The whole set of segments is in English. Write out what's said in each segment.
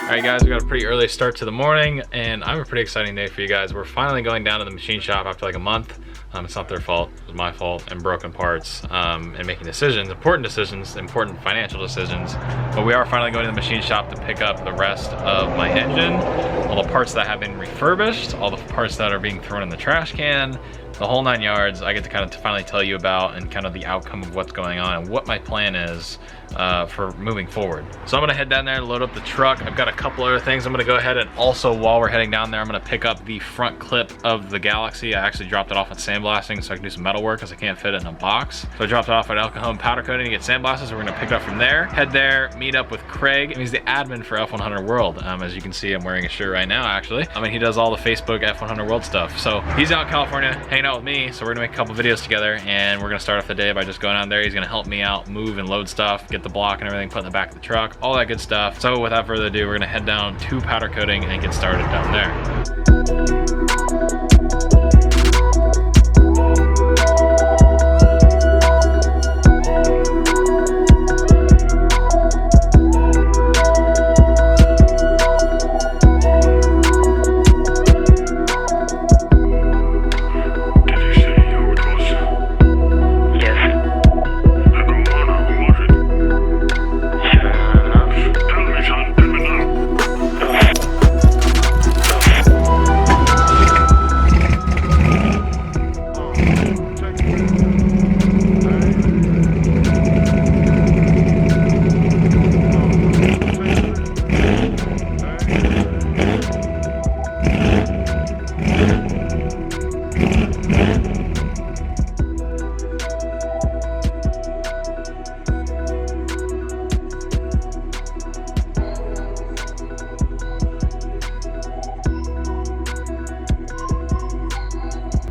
Alright guys, we got a pretty early start to the morning, and I'm a pretty exciting day for you guys. We're finally going down to the machine shop after like a month. It's not their fault, it was my fault, and broken parts, and making decisions, important financial decisions. But we are finally going to the machine shop to pick up the rest of my engine, all the parts that have been refurbished, all the parts that are being thrown in the trash can, the whole 9 yards. I get to kind of finally tell you about and kind of the outcome of what's going on and what my plan is for moving forward. So I'm gonna head down there and load up the truck. I've got a couple other things. I'm gonna go ahead and also, while we're heading down there, I'm gonna pick up the front clip of the Galaxy. I actually dropped it off at sandblasting so I can do some metal work because I can't fit it in a box. So I dropped it off at Alcohol Powder Coating to get sandblasted, so we're gonna pick it up from there. Head there, meet up with Craig. He's the admin for F100 World. As you can see, I'm wearing a shirt right now, actually. I mean, he does all the Facebook F100 World stuff. So he's out in California hanging out with me, so we're gonna make a couple videos together, and we're gonna start off the day by just going down there. He's gonna help me out, move and load stuff, get the block and everything put in the back of the truck, all that good stuff. So without further ado, we're gonna head down to powder coating and get started down there.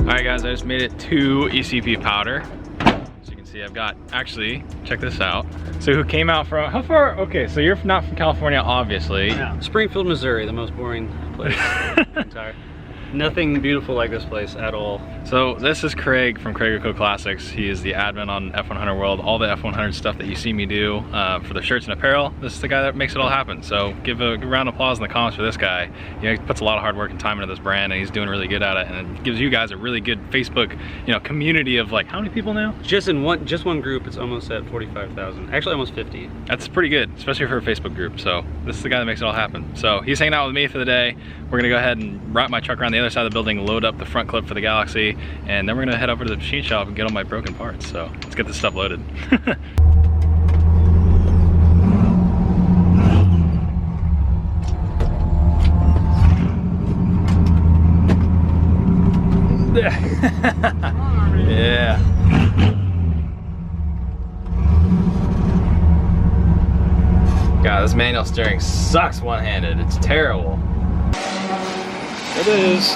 Alright guys, I just made it to ECP powder. As you can see, I've got, actually, check this out. So who came out from, how far, okay, so you're not from California, obviously. Yeah. Springfield, Missouri, the most boring place. Entire. Nothing beautiful like this place at all. So this is Craig from Craig & Co Classics. He is the admin on F100 World. All the F100 stuff that you see me do for the shirts and apparel, this is the guy that makes it all happen. So give a round of applause in the comments for this guy. You know, he puts a lot of hard work and time into this brand, and he's doing really good at it. And it gives you guys a really good Facebook, you know, community of like, how many people now? Just in one group, it's almost at 45,000. Actually, almost 50. That's pretty good, especially for a Facebook group. So this is the guy that makes it all happen. So he's hanging out with me for the day. We're gonna go ahead and route my truck around the other side of the building, load up the front clip for the Galaxy, and then we're gonna head over to the machine shop and get all my broken parts. So let's get this stuff loaded. Yeah. God, this manual steering sucks one-handed. It's terrible. It is.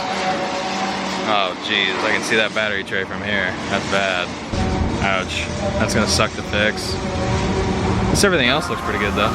Oh geez, I can see that battery tray from here. That's bad. Ouch. That's gonna suck to fix. This everything else looks pretty good though.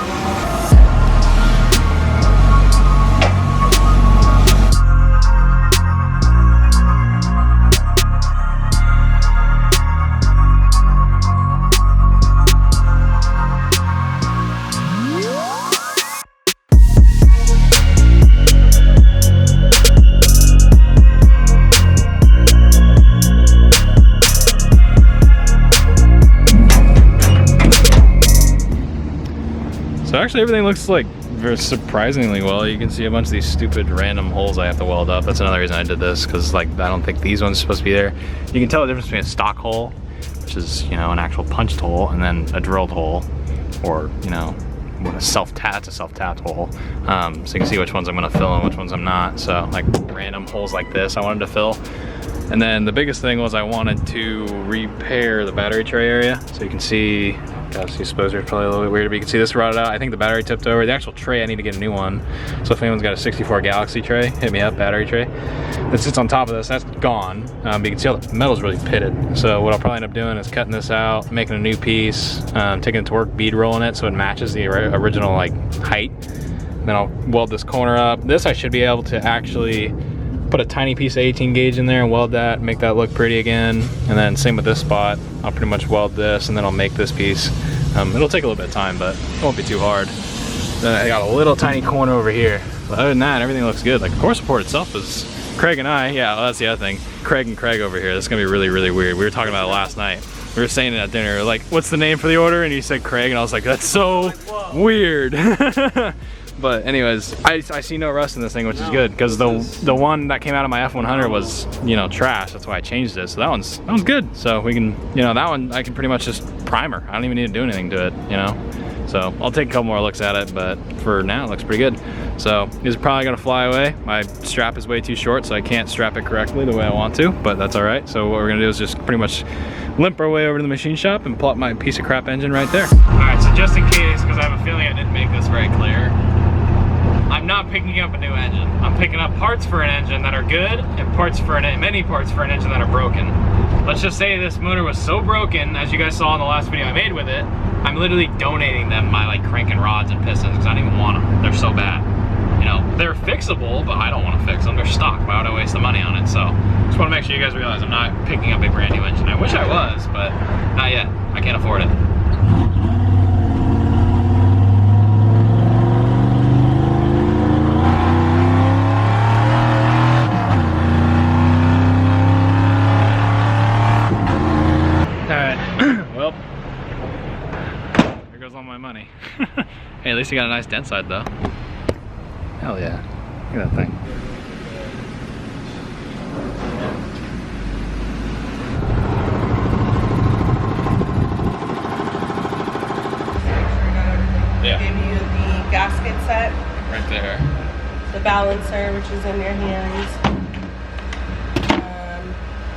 So actually everything looks like very surprisingly well. You can see a bunch of these stupid random holes I have to weld up. That's another reason I did this, because like I don't think these ones are supposed to be there. You can tell the difference between a stock hole, which is, you know, an actual punched hole, and then a drilled hole, or, you know, a self-tapped hole. So you can see which ones I'm gonna fill and which ones I'm not. So like random holes like this I wanted to fill. And then the biggest thing was I wanted to repair the battery tray area. So you can see, gosh, the exposure is probably a little bit weird, but you can see this rotted out. I think the battery tipped over. The actual tray, I need to get a new one. So if anyone's got a 64 Galaxy tray, hit me up, battery tray. That sits on top of this, that's gone. But you can see all the metal's really pitted. So what I'll probably end up doing is cutting this out, making a new piece, taking it to work, bead rolling it so it matches the original like height. Then I'll weld this corner up. This I should be able to actually put a tiny piece of 18 gauge in there and weld that, make that look pretty again. And then same with this spot, I'll pretty much weld this and then I'll make this piece. It'll take a little bit of time, but it won't be too hard. Then I got a little tiny corner over here. But other than that, everything looks good. Like the core support itself is, Craig and I, yeah, well, that's the other thing. Craig and Craig over here, this is gonna be really, really weird. We were talking about it last night. We were saying it at dinner, like, what's the name for the order? And he said Craig, and I was like, that's so weird. But anyways, I see no rust in this thing, which is good, because the one that came out of my F100 was, you know, trash. That's why I changed it. So that one's good. So we can, you know, that one I can pretty much just primer. I don't even need to do anything to it, you know. So I'll take a couple more looks at it, but for now it looks pretty good. So this is probably gonna fly away. My strap is way too short, so I can't strap it correctly the way I want to, but that's all right. So what we're gonna do is just pretty much limp our way over to the machine shop and plot my piece of crap engine right there. All right, so just in case, because I have a feeling I didn't make this very clear, I'm not picking up a new engine. I'm picking up parts for an engine that are good and many parts for an engine that are broken. Let's just say this motor was so broken, as you guys saw in the last video I made with it, I'm literally donating them my like cranking rods and pistons because I don't even want them. They're so bad. You know, they're fixable, but I don't want to fix them. They're stock. Why would I waste the money on it? So just want to make sure you guys realize I'm not picking up a brand new engine. I wish I was, but not yet. I can't afford it. Money. Hey, at least you got a nice dent side though. Hell yeah. Look at that thing. Yeah. Give you the gasket set. Right there. The balancer, which is in your hands.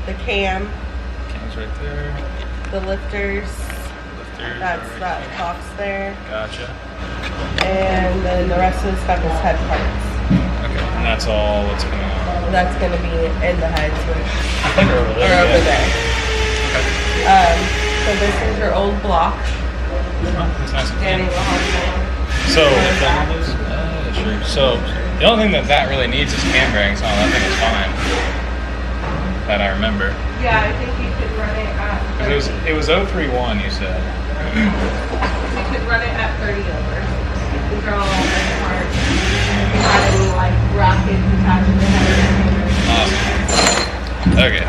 The cam. Cam's right there. The lifters. That's that box there. Gotcha. And then the rest of the stuff is head parts. Okay, and that's all that's coming out. That's going to be in the heads, which or over there. Over there. Okay. So this is your old block. That's nice. Danny So, true. So the only thing that really needs is cam bearings. Oh, that thing is fine. That I remember. Yeah, I think you could run it at 30. It was 031, you said. You could run it at 30 over. These are all head parts. If you had any like brackets attached to the head. Awesome. Okay.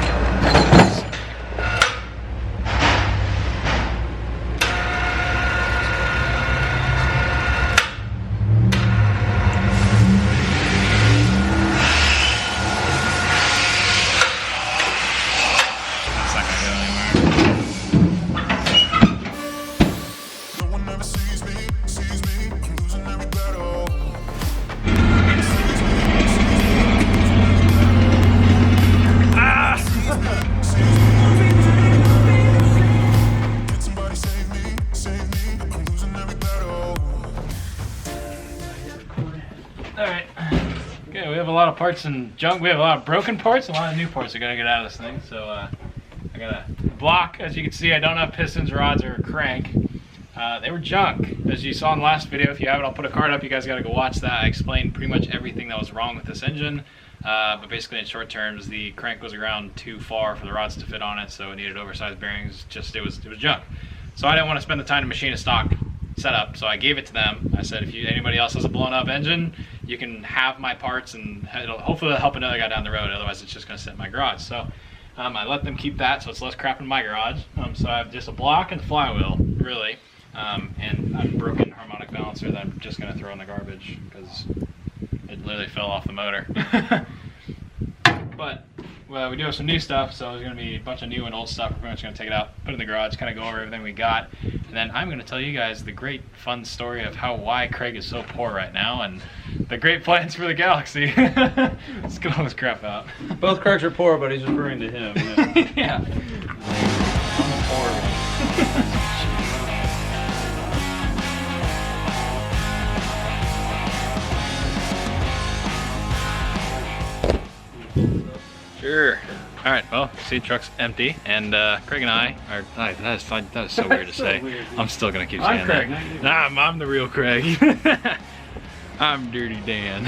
Alright. Okay, we have a lot of parts and junk. We have a lot of broken parts, a lot of new parts we gotta get out of this thing. So I got a block. As you can see, I don't have pistons, rods, or a crank. They were junk. As you saw in the last video, if you haven't, I'll put a card up. You guys gotta go watch that. I explained pretty much everything that was wrong with this engine. But basically in short terms, the crank was around too far for the rods to fit on it, so it needed oversized bearings. Just it was junk. So I didn't want to spend the time to machine a stock setup, so I gave it to them. I said, if anybody else has a blown up engine, you can have my parts, and hopefully it'll help another guy down the road. Otherwise, it's just going to sit in my garage. So I let them keep that, so it's less crap in my garage. So I have just a block and flywheel, really, and a broken harmonic balancer that I'm just going to throw in the garbage because it literally fell off the motor. But well, we do have some new stuff, so there's going to be a bunch of new and old stuff. We're pretty much going to take it out, put it in the garage, kind of go over everything we got, and then I'm going to tell you guys the great fun story of why Craig is so poor right now, and the great plans for the Galaxy. Let's get all this crap out. Both Craigs are poor, but he's referring to him. Yeah. I'm the poor one. Sure. All right. Well, see, truck's empty, and Craig and I are. That is so weird to say. Weird, I'm still gonna keep saying Craig, that. Nah, I'm the real Craig. I'm Dirty Dan.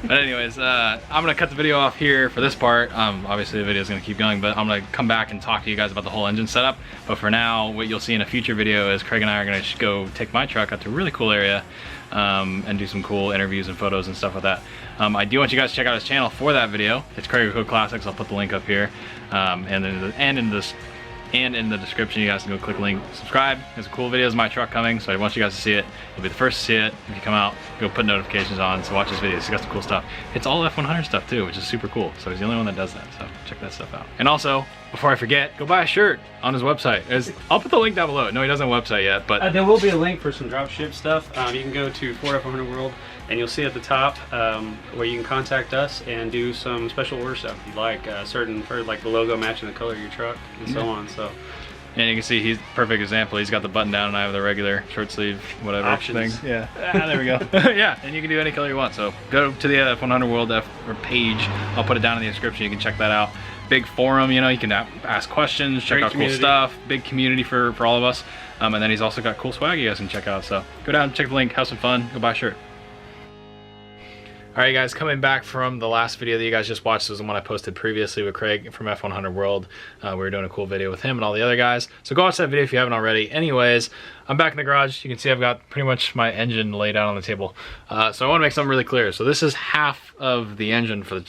But anyways, I'm gonna cut the video off here for this part. Obviously the video is gonna keep going, but I'm gonna come back and talk to you guys about the whole engine setup. But for now, what you'll see in a future video is Craig and I are gonna go take my truck out to a really cool area and do some cool interviews and photos and stuff like that. I do want you guys to check out his channel for that video. It's Craig Classics. I'll put the link up here, and in the description. You guys can go click the link, subscribe. There's a cool videos of my truck coming, so I want you guys to see it. You'll be the first to see it. If you come out, go put notifications on, so watch his videos. He's got some cool stuff. It's all F100 stuff too, which is super cool. So he's the only one that does that, so check that stuff out. And also, before I forget, go buy a shirt on his website. I'll put the link down below. No, he doesn't have a website yet, but there will be a link for some drop ship stuff. You can go to Ford F100 World, and you'll see at the top where you can contact us and do some special order stuff. If you'd like like the logo matching the color of your truck and so on. So. And you can see he's a perfect example. He's got the button down and I have the regular short sleeve, whatever options. Thing. Yeah, there we go. Yeah, and you can do any color you want. So go to the F100 World page. I'll put it down in the description. You can check that out. Big forum, you know, you can ask questions, check out cool stuff. Big community for all of us. And then he's also got cool swag you guys can check out. So go down, check the link, have some fun, go buy a shirt. Alright guys, coming back from the last video that you guys just watched. This was the one I posted previously with Craig from F100 World. We were doing a cool video with him and all the other guys. So go watch that video if you haven't already. Anyways, I'm back in the garage. You can see I've got pretty much my engine laid out on the table. So I want to make something really clear. So this is half of the engine for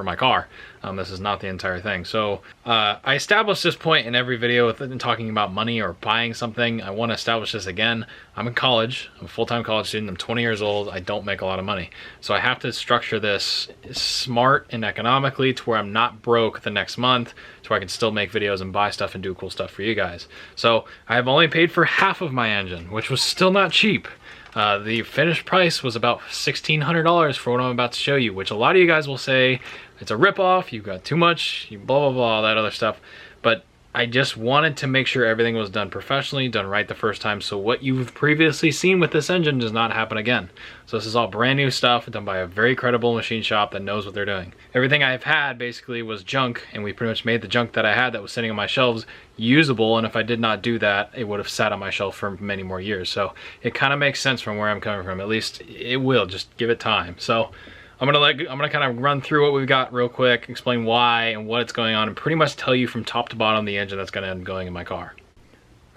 my car. This is not the entire thing. So I established this point in every video in talking about money or buying something. I want to establish this again. I'm in college. I'm a full-time college student. I'm 20 years old. I don't make a lot of money. So I have to structure this smart and economically to where I'm not broke the next month, to where I can still make videos and buy stuff and do cool stuff for you guys. So I have only paid for half of my engine, which was still not cheap. The finished price was about $1,600 for what I'm about to show you, which a lot of you guys will say it's a ripoff, you've got too much, you blah, blah, blah, all that other stuff. But I just wanted to make sure everything was done professionally, done right the first time, so what you've previously seen with this engine does not happen again. So this is all brand new stuff done by a very credible machine shop that knows what they're doing. Everything I've had basically was junk, and we pretty much made the junk that I had that was sitting on my shelves usable, and if I did not do that, it would have sat on my shelf for many more years. So it kind of makes sense from where I'm coming from. At least it will, just give it time. So I'm gonna kind of run through what we've got real quick, explain why and what it's going on, and pretty much tell you from top to bottom the engine that's gonna end up going in my car.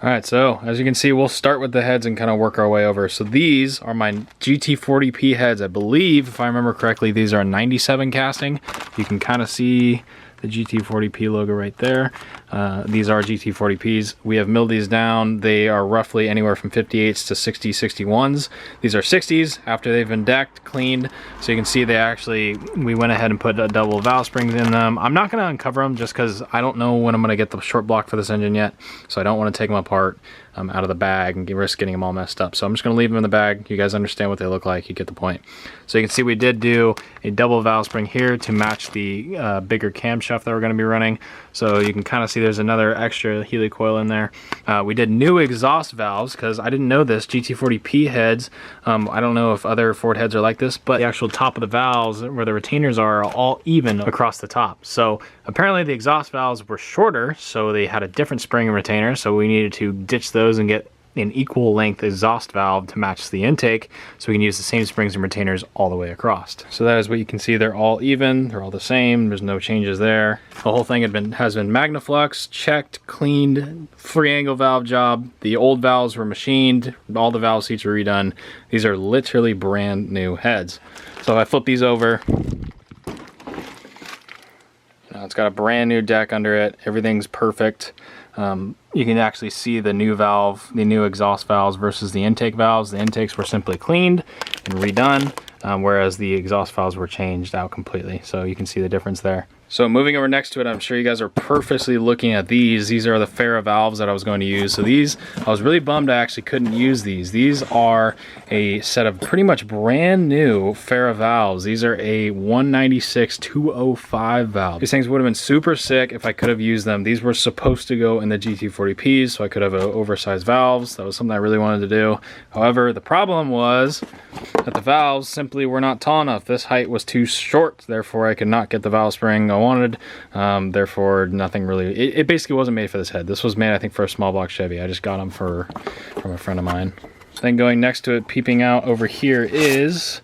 All right, so as you can see, we'll start with the heads and kind of work our way over. So these are my GT40P heads. I believe, if I remember correctly, these are 97 casting. You can kind of see the GT40P logo right there. These are GT40Ps. We have milled these down. They are roughly anywhere from 58s to 60, 61s. These are 60s after they've been decked, cleaned. So you can see we went ahead and put a double valve springs in them. I'm not gonna uncover them just because I don't know when I'm gonna get the short block for this engine yet. So I don't wanna take them apart out of the bag and risk getting them all messed up. So I'm just gonna leave them in the bag. You guys understand what they look like, you get the point. So you can see we did do a double valve spring here to match the bigger camshaft that we're gonna be running. So you can kind of see there's another extra Healy coil in there. We did new exhaust valves because I didn't know this. GT40P heads, I don't know if other Ford heads are like this, but the actual top of the valves where the retainers are all even across the top. So apparently the exhaust valves were shorter, so they had a different spring and retainer, so we needed to ditch those and get an equal length exhaust valve to match the intake, so we can use the same springs and retainers all the way across. So that is what you can see. They're all even, they're all the same, there's no changes there. The whole thing has been Magnaflux, checked, cleaned, free angle valve job. The old valves were machined, all the valve seats were redone. These are literally brand new heads. So if I flip these over, it's got a brand new deck under it, everything's perfect. You can actually see the new valve, the new exhaust valves versus the intake valves. The intakes were simply cleaned and redone, whereas the exhaust valves were changed out completely. So you can see the difference there. So moving over next to it, I'm sure you guys are purposely looking at these. These are the Farah valves that I was going to use. So these, I was really bummed I actually couldn't use these. These are a set of pretty much brand new Farah valves. These are a 196-205 valve. These things would have been super sick if I could have used them. These were supposed to go in the GT40Ps, so I could have oversized valves. That was something I really wanted to do. However, the problem was that the valves simply were not tall enough. This height was too short, therefore I could not get the valve spring I wanted. Therefore, nothing really. It basically wasn't made for this head. This was made, I think, for a small block Chevy. I just got them from a friend of mine. Then going next to it, peeping out over here, is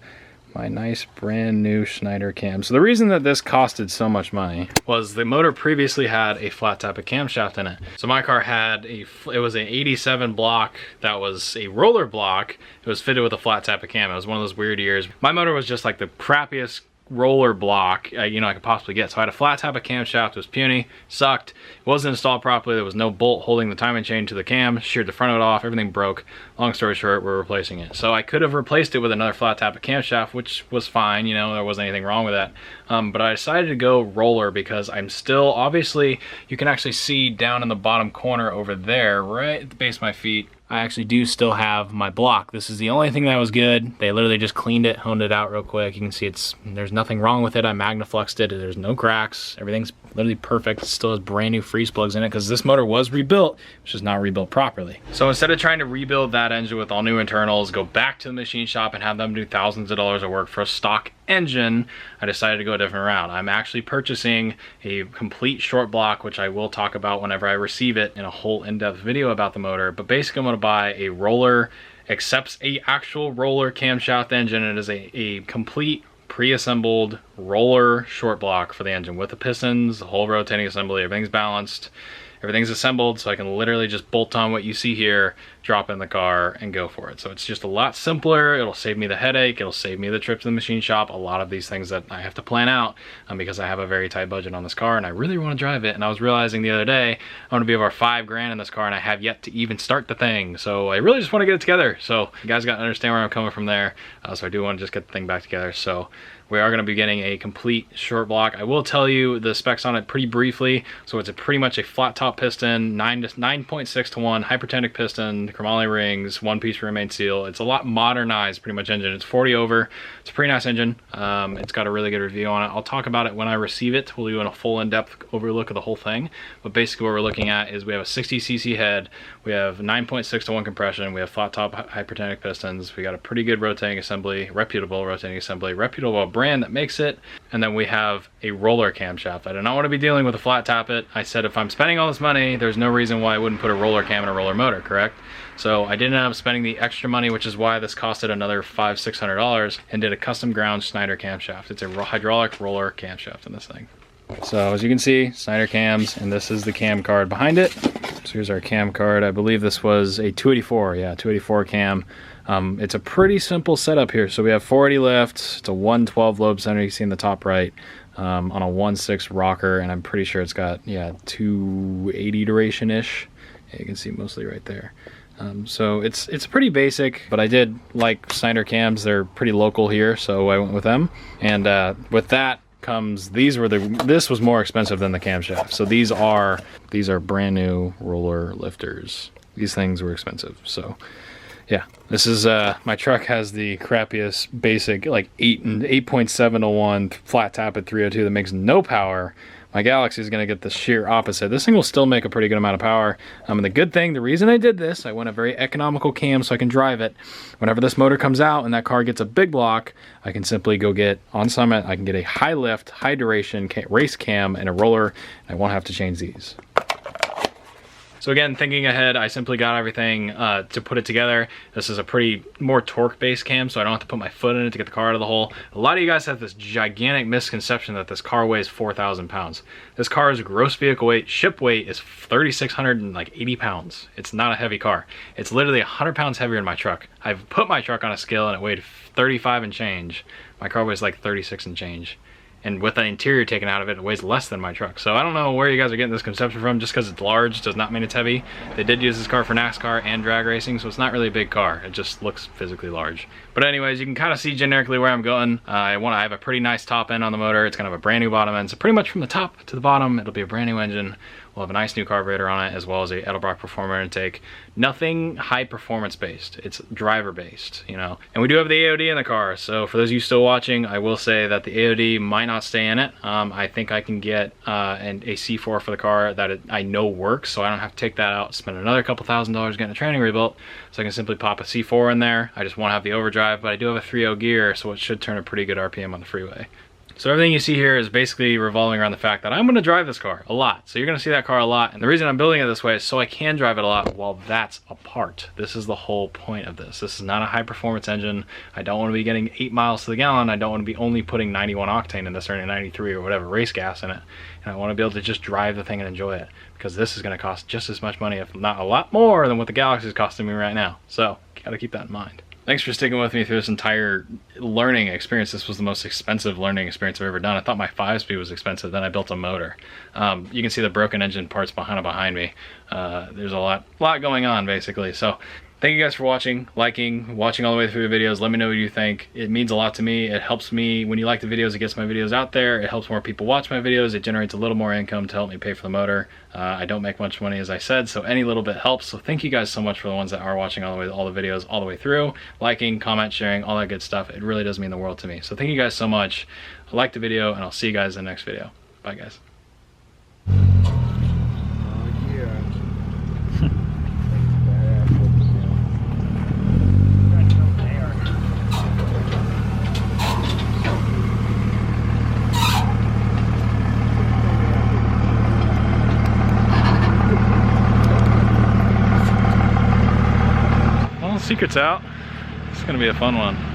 my nice brand new Schneider cam. So the reason that this costed so much money was the motor previously had a flat tappet camshaft in it. So my car had it was an 87 block that was a roller block. It was fitted with a flat tappet cam. It was one of those weird years. My motor was just like the crappiest roller block you know I could possibly get. So I had a flat tappet camshaft. It was puny, sucked, it wasn't installed properly, there was no bolt holding the timing chain to the cam, sheared the front of it off, everything broke. Long story short, we're replacing it. So I could have replaced it with another flat tappet camshaft, which was fine, you know, there wasn't anything wrong with that. But I decided to go roller because I'm still, obviously you can actually see down in the bottom corner over there, right at the base of my feet, I actually do still have my block. This is the only thing that was good. They literally just cleaned it, honed it out real quick. You can see there's nothing wrong with it. I magnafluxed it. There's no cracks. Everything's literally perfect. It still has brand new freeze plugs in it because this motor was rebuilt, which is not rebuilt properly. So instead of trying to rebuild that engine with all new internals, go back to the machine shop and have them do thousands of dollars of work for a stock engine, I decided to go a different route. I'm actually purchasing a complete short block, which I will talk about whenever I receive it in a whole in-depth video about the motor. But basically I'm going to buy a roller, accepts a actual roller camshaft engine. It is a complete pre-assembled roller short block for the engine with the pistons, the whole rotating assembly, everything's balanced, everything's assembled, so I can literally just bolt on what you see here, drop in the car, and go for it. So it's just a lot simpler. It'll save me the headache. It'll save me the trip to the machine shop. A lot of these things that I have to plan out because I have a very tight budget on this car and I really want to drive it. And I was realizing the other day, I want to be over $5,000 in this car and I have yet to even start the thing. So I really just want to get it together. So you guys got to understand where I'm coming from there. So I do want to just get the thing back together. So we are going to be getting a complete short block. I will tell you the specs on it pretty briefly. So it's pretty much a flat top piston, 9.6 to 1 hypertonic piston, chromoly rings, one piece rear main seal. It's a lot modernized pretty much engine. It's 40 over. It's a pretty nice engine. It's got a really good review on it. I'll talk about it when I receive it. We'll do a full in-depth overlook of the whole thing. But basically what we're looking at is we have a 60cc head. We have 9.6 to 1 compression. We have flat top hypertonic pistons. We got a pretty good rotating assembly, reputable rotating assembly, reputable brand that makes it, and then we have a roller camshaft. I do not want to be dealing with a flat tappet. I said if I'm spending all this money, there's no reason why I wouldn't put a roller cam in a roller motor, correct? So I didn't end up spending the extra money, which is why this costed another $500-600, and did a custom ground Schneider camshaft. It's a hydraulic roller camshaft in this thing. So as you can see, Schneider cams, and this is the cam card behind it. So here's our cam card. I believe this was a 284, yeah, 284 cam. It's a pretty simple setup here. So we have 480 lift, it's a 112 lobe center, you can see in the top right, on a 1.6 rocker, and I'm pretty sure it's got, yeah, 280 duration-ish. Yeah, you can see mostly right there. So it's pretty basic, but I did like Schneider cams. They're pretty local here, so I went with them. And with that comes, this was more expensive than the camshaft. So these are brand new roller lifters. These things were expensive, so yeah, this is my truck has the crappiest basic like 8.7 to 1 flat tap at 302 that makes no power. My Galaxie is going to get the sheer opposite. This thing will still make a pretty good amount of power. And the good thing, the reason I did this, I want a very economical cam so I can drive it. Whenever this motor comes out and that car gets a big block, I can simply go get on Summit, I can get a high lift, high duration race cam and a roller, and I won't have to change these. So again, thinking ahead, I simply got everything to put it together. This is a pretty more torque-based cam, so I don't have to put my foot in it to get the car out of the hole. A lot of you guys have this gigantic misconception that this car weighs 4,000 pounds. This car's gross vehicle weight, ship weight, is 3,680 pounds. It's not a heavy car. It's literally 100 pounds heavier than my truck. I've put my truck on a scale and it weighed 35 and change. My car weighs like 36 and change. And with the interior taken out of it, it weighs less than my truck. So I don't know where you guys are getting this conception from. Just because it's large does not mean it's heavy. They did use this car for NASCAR and drag racing, so it's not really a big car. It just looks physically large. But anyways, you can kind of see generically where I'm going. I have a pretty nice top end on the motor. It's kind of a brand new bottom end. So pretty much from the top to the bottom, it'll be a brand new engine. We'll have a nice new carburetor on it, as well as a Edelbrock Performer intake. Nothing high performance based. It's driver based, you know. And we do have the AOD in the car. So for those of you still watching, I will say that the AOD might not stay in it. I think I can get a C4 for the car that I know works, so I don't have to take that out, spend another couple $1,000s getting a training rebuilt. So I can simply pop a C4 in there. I just won't have the overdrive, but I do have a 3.0 gear, so it should turn a pretty good RPM on the freeway. So everything you see here is basically revolving around the fact that I'm gonna drive this car a lot. So you're gonna see that car a lot. And the reason I'm building it this way is so I can drive it a lot while that's apart. This is the whole point of this. This is not a high performance engine. I don't wanna be getting 8 miles to the gallon. I don't wanna be only putting 91 octane in this or 93 or whatever race gas in it. And I wanna be able to just drive the thing and enjoy it, because this is gonna cost just as much money, if not a lot more, than what the Galaxie is costing me right now. So gotta keep that in mind. Thanks for sticking with me through this entire learning experience. This was the most expensive learning experience I've ever done. I thought my 5-speed was expensive, then I built a motor. You can see the broken engine parts behind me. There's a lot going on basically. So thank you guys for watching, liking, watching all the way through the videos. Let me know what you think. It means a lot to me. It helps me. When you like the videos, it gets my videos out there. It helps more people watch my videos. It generates a little more income to help me pay for the motor. I don't make much money, as I said, so any little bit helps. So thank you guys so much for the ones that are watching all the videos all the way through, liking, comment, sharing, all that good stuff. It really does mean the world to me. So thank you guys so much. Like the video, and I'll see you guys in the next video. Bye, guys. Secret's out. It's gonna be a fun one.